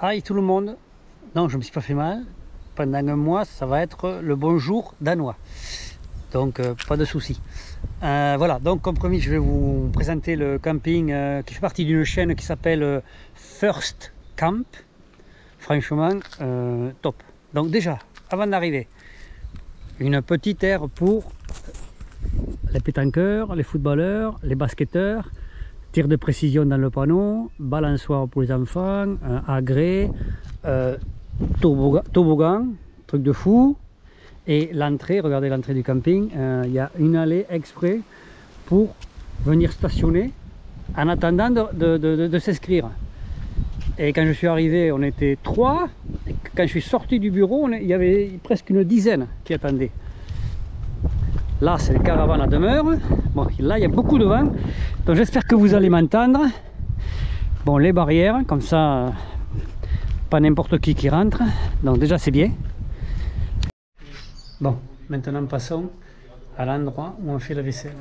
Aïe tout le monde. Non, je me suis pas fait mal. Pendant un mois, ça va être le bonjour danois. Donc, pas de soucis. Voilà, donc comme promis, je vais vous présenter le camping qui fait partie d'une chaîne qui s'appelle First Camp. Franchement, top. Donc déjà, avant d'arriver, une petite aire pour les pétanqueurs, les footballeurs, les basketteurs, tir de précision dans le panneau, balançoire pour les enfants, agrès, toboggan, truc de fou. Et l'entrée, regardez l'entrée du camping, il y a une allée exprès pour venir stationner en attendant de s'inscrire. Et quand je suis arrivé, on était 3. Et quand je suis sorti du bureau, il y avait presque une dizaine qui attendaient. Là, c'est le caravane à demeure. Bon, là, il y a beaucoup de vent. Donc, j'espère que vous allez m'entendre. Bon, les barrières, comme ça, pas n'importe qui rentre. Donc, déjà, c'est bien. Bon, maintenant, passons à l'endroit où on fait la vaisselle.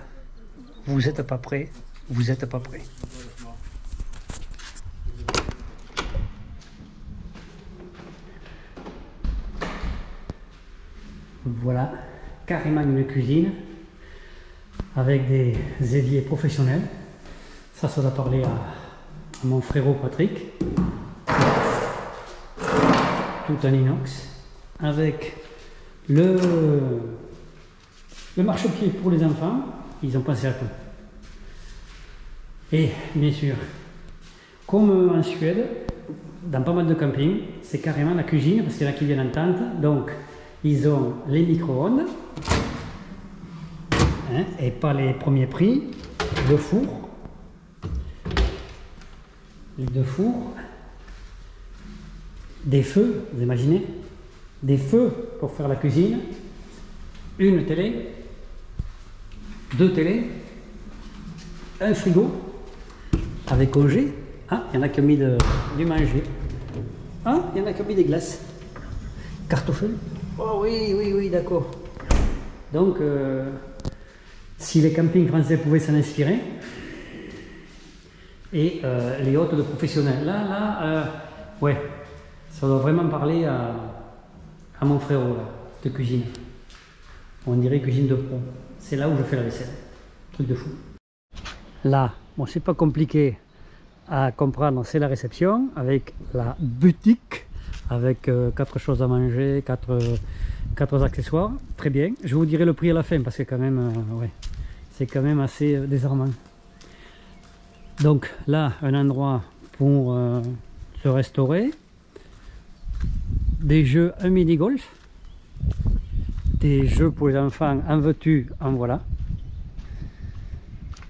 Vous n'êtes pas prêts. Vous n'êtes pas prêts. Voilà, carrément une cuisine avec des éviers professionnels. Ça doit parler à mon frérot Patrick. Tout en inox avec le marchepied pour les enfants. Ils ont pensé à tout. Et bien sûr, comme en Suède, dans pas mal de campings, c'est carrément la cuisine parce qu'il y en a qui viennent en tente. Donc ils ont les micro-ondes, hein, et pas les premiers prix, le four, des feux, vous imaginez, des feux pour faire la cuisine, une télé, 2 télés, un frigo avec congé. Ah, il y en a qui ont mis du manger. Ah, il y en a qui ont mis des glaces, cartoffeles. Oh oui, d'accord. Donc, si les campings français pouvaient s'en inspirer, et les hôtes de professionnels, ouais, ça doit vraiment parler à mon frérot là, de cuisine. On dirait cuisine de pro. C'est là où je fais la vaisselle. Truc de fou. Là, bon, c'est pas compliqué à comprendre, c'est la réception avec la boutique. Avec 4 choses à manger, 4 accessoires, très bien. Je vous dirai le prix à la fin parce que quand même, ouais, c'est quand même assez désarmant. Donc là, un endroit pour se restaurer, des jeux, un mini-golf, des jeux pour les enfants, en veux-tu, en voilà.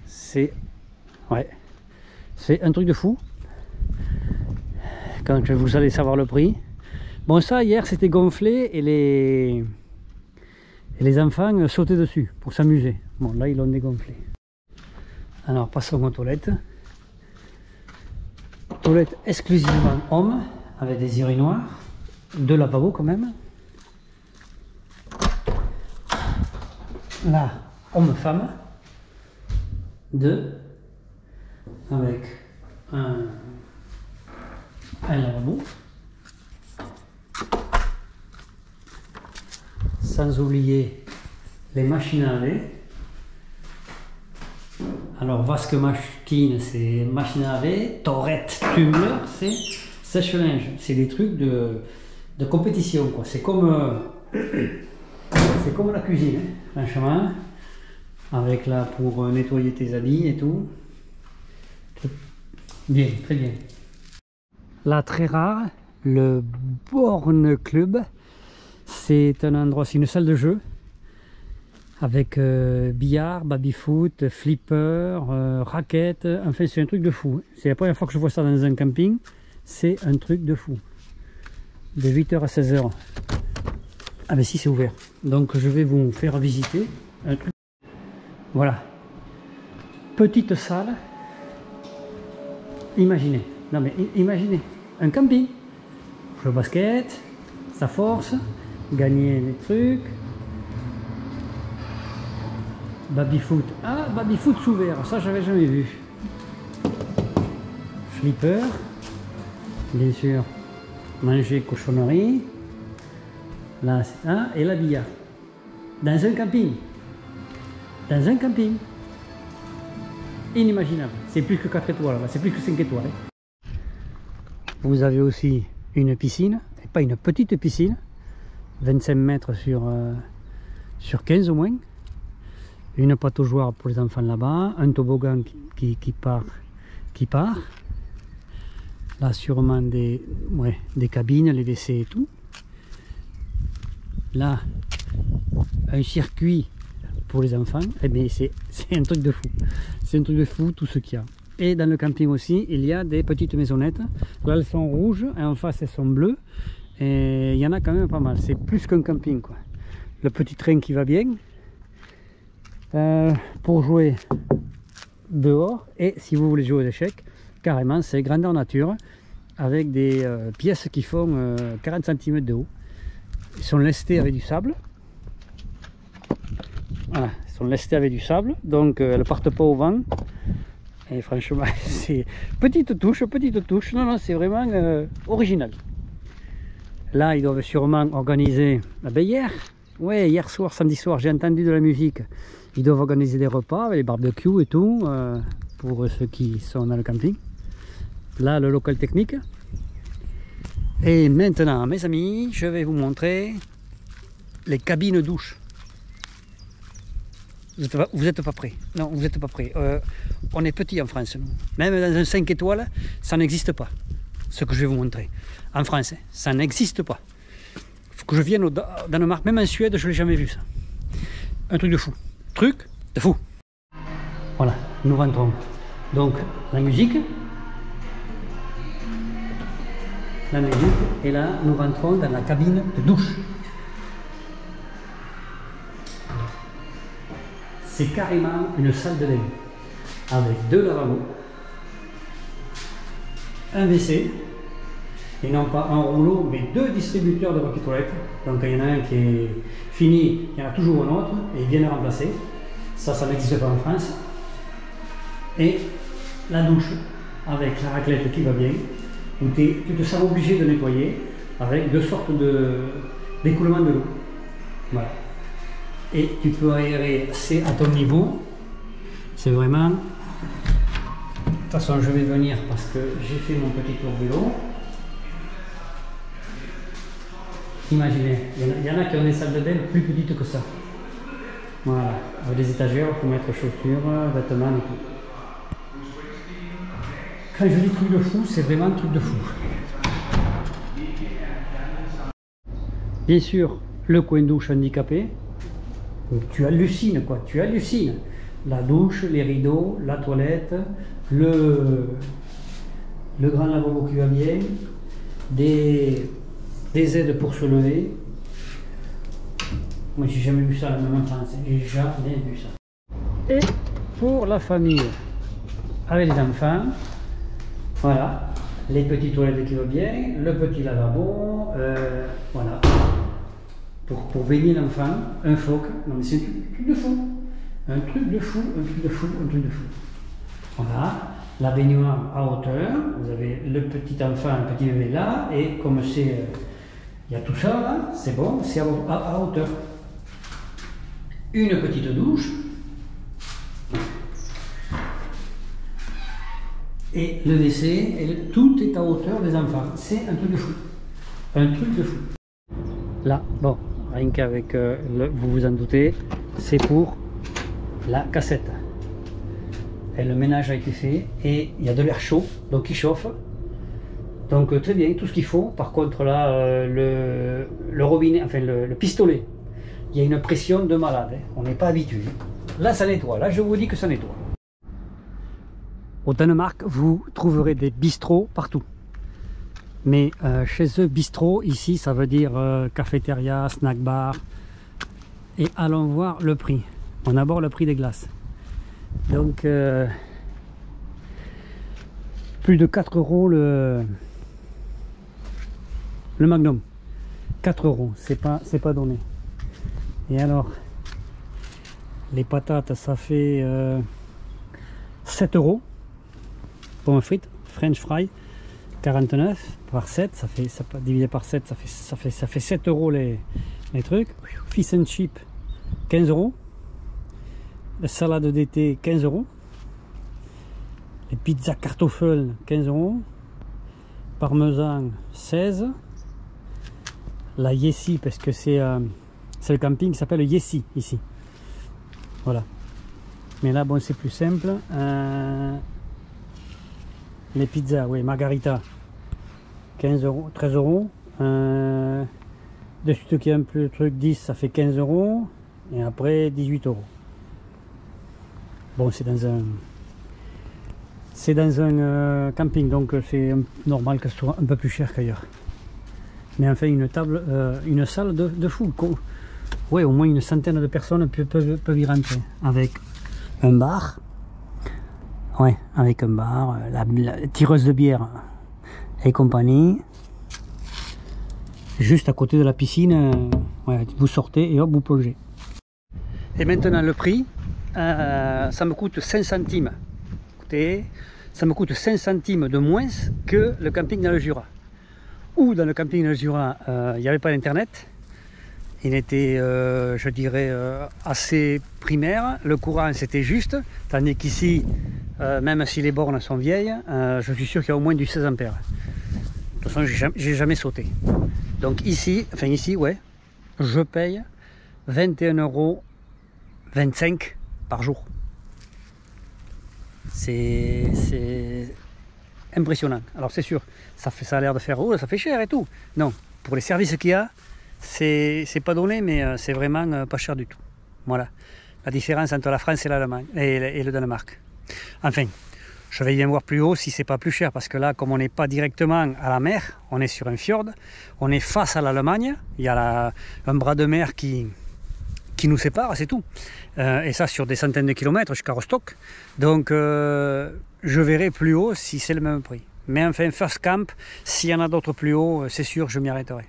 C'est un truc de fou. Quand vous allez savoir le prix. Bon, ça hier c'était gonflé et les enfants sautaient dessus pour s'amuser. Bon, là ils l'ont dégonflé. Alors passons aux toilettes. Toilettes exclusivement hommes avec des urinoirs, 2 lavabos quand même. Là, homme-femme, 2 avec un lavabo. Sans oublier les machines à laver. Alors vasque machine, c'est machine à laver. Torette tumbler, c'est sèche-linge. C'est des trucs de compétition, quoi. C'est comme la cuisine, hein, franchement. Avec là pour nettoyer tes habits et tout. Bien, très bien. Là, très rare, le Born Club. C'est un endroit, c'est une salle de jeu avec billard, baby-foot, flipper, raquettes. Enfin, c'est un truc de fou. C'est la première fois que je vois ça dans un camping. C'est un truc de fou. De 8 h à 16 h. Ah ben si, c'est ouvert. Donc je vais vous faire visiter un truc. Voilà. Petite salle. Imaginez. Non mais imaginez. Un camping. Jouer au basket. Ça force. Gagner des trucs. Baby-foot. Ah, baby-foot sous verre. Ça, j'avais jamais vu. Flipper. Bien sûr. manger cochonnerie. Là, c'est ça, et la billard. Dans un camping. Dans un camping. Inimaginable. C'est plus que 4 étoiles, c'est plus que 5 étoiles. Vous avez aussi une piscine, et pas une petite piscine, 25 mètres sur 15 au moins. Une pataugeoire pour les enfants là-bas, un toboggan qui part. Là sûrement des cabines, les WC et tout. Là, un circuit pour les enfants. Eh bien, c'est un truc de fou. C'est un truc de fou tout ce qu'il y a. Et dans le camping aussi, il y a des petites maisonnettes. Là, elles sont rouges et en face, elles sont bleues. Et il y en a quand même pas mal. C'est plus qu'un camping, quoi. Le petit train qui va bien. Pour jouer dehors. Et si vous voulez jouer aux échecs, carrément, c'est grandeur nature. Avec des pièces qui font 40 cm de haut. Ils sont lestés avec du sable. Voilà, ils sont lestés avec du sable. Donc, elles ne partent pas au vent. Et franchement, c'est petite touche. Non, non, c'est vraiment original. Là, ils doivent sûrement organiser. Ah ben hier soir, samedi soir, j'ai entendu de la musique. Ils doivent organiser des repas avec les barbecues et tout pour ceux qui sont dans le camping. Là, le local technique. Et maintenant, mes amis, je vais vous montrer les cabines douches. Vous êtes pas prêts? Non, vous n'êtes pas prêts. On est petit en France, nous. Même dans un 5 étoiles, ça n'existe pas. Ce que je vais vous montrer. En France, ça n'existe pas. Il faut que je vienne au Danemark. Même en Suède, je ne l'ai jamais vu ça. Un truc de fou. Truc de fou. Voilà, nous rentrons. Donc, la musique. La musique. Et là, nous rentrons dans la cabine de douche. C'est carrément une salle de bain avec 2 lavabos, un WC et non pas un rouleau mais 2 distributeurs de papier toilette. Donc il y en a un qui est fini, il y en a toujours un autre et ils viennent remplacer. Ça n'existe pas en France. Et la douche avec la raclette qui va bien, où tu te sens obligé de nettoyer avec 2 sortes d'écoulement de l'eau. Voilà. Et tu peux aérer, c'est à ton niveau. C'est vraiment... De toute façon, je vais venir parce que j'ai fait mon petit tour vélo. Imaginez, il y en a qui ont des salles de bain plus petites que ça. Voilà, avec des étagères pour mettre chaussures, vêtements et tout. Quand je dis truc de fou, c'est vraiment un truc de fou. Bien sûr, le coin douche handicapé. Tu hallucines quoi, tu hallucines. La douche, les rideaux, la toilette, le grand lavabo qui va bien, des aides pour se lever. Moi j'ai jamais vu ça même en France, j'ai jamais vu ça. Et pour la famille avec les enfants, voilà, les petites toilettes qui vont bien, le petit lavabo, voilà. Pour baigner l'enfant, un phoque, non mais c'est un truc de fou, un truc de fou. Voilà, la baignoire à hauteur, vous avez le petit enfant, le petit bébé là, et comme c'est, il y a tout ça là, c'est bon, c'est à hauteur. Une petite douche, et le WC, et tout est à hauteur des enfants, c'est un truc de fou, un truc de fou. Là, bon. Rien qu'avec, vous vous en doutez, c'est pour la cassette. Et le ménage a été fait et il y a de l'air chaud, donc il chauffe. Donc très bien, tout ce qu'il faut. Par contre là, le robinet, enfin le pistolet, il y a une pression de malade. Hein. On n'est pas habitué. Là ça nettoie, là je vous dis que ça nettoie. Au Danemark, vous trouverez des bistrots partout. Mais chez eux, bistrot, ici, ça veut dire cafétéria, snack bar. Et allons voir le prix. On aborde le prix des glaces. Donc, plus de 4 € le Magnum. 4 €, c'est pas donné. Et alors, les patates, ça fait 7 €. Pommes frites, French fry. 49 par 7, ça fait, divisé par 7, ça fait 7 euros les trucs. Fish and chip, 15 euros. La salade d'été, 15 euros. Les pizzas kartoffel, 15 euros. Parmesan, 16. La Yessi, parce que c'est le camping qui s'appelle Yessi ici. Voilà. Mais là, bon, c'est plus simple. Les pizzas, oui, margarita, 15 euros, 13 euros. De suite, qui est un peu le truc, 10, ça fait 15 euros. Et après, 18 euros. Bon, c'est dans un camping, donc c'est normal que ce soit un peu plus cher qu'ailleurs. Mais enfin, une salle de fou. Ouais, au moins une centaine de personnes peuvent y rentrer. Avec un bar. Ouais, avec un bar, la tireuse de bière et compagnie. Juste à côté de la piscine, ouais, vous sortez et hop, vous plongez. Et maintenant le prix, ça me coûte 5 centimes. Écoutez, ça me coûte 5 centimes de moins que le camping dans le Jura. Ou dans le camping dans le Jura, il n'y avait pas d'internet. Il était, je dirais, assez primaire. Le courant, c'était juste. Tandis qu'ici, même si les bornes sont vieilles, je suis sûr qu'il y a au moins du 16 ampères. De toute façon, j'ai jamais sauté. Donc ici, enfin ici, ouais, je paye 21,25 € par jour. C'est impressionnant. Alors c'est sûr, ça a l'air de faire, oh, ça fait cher et tout. Non, pour les services qu'il y a, c'est pas donné, mais c'est vraiment pas cher du tout. Voilà la différence entre la France et l'Allemagne et le Danemark. Enfin, je vais bien voir plus haut si c'est pas plus cher, parce que là, comme on n'est pas directement à la mer, on est sur un fjord, on est face à l'Allemagne, il y a un bras de mer qui nous sépare, c'est tout. Et ça sur des centaines de kilomètres jusqu'à Rostock. Donc je verrai plus haut si c'est le même prix. Mais enfin, first camp, s'il y en a d'autres plus haut, c'est sûr, je m'y arrêterai.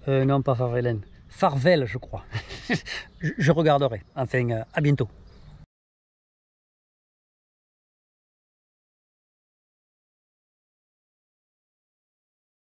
Non, pas Farvelen. Farvel, je crois. Je regarderai. Enfin, à bientôt.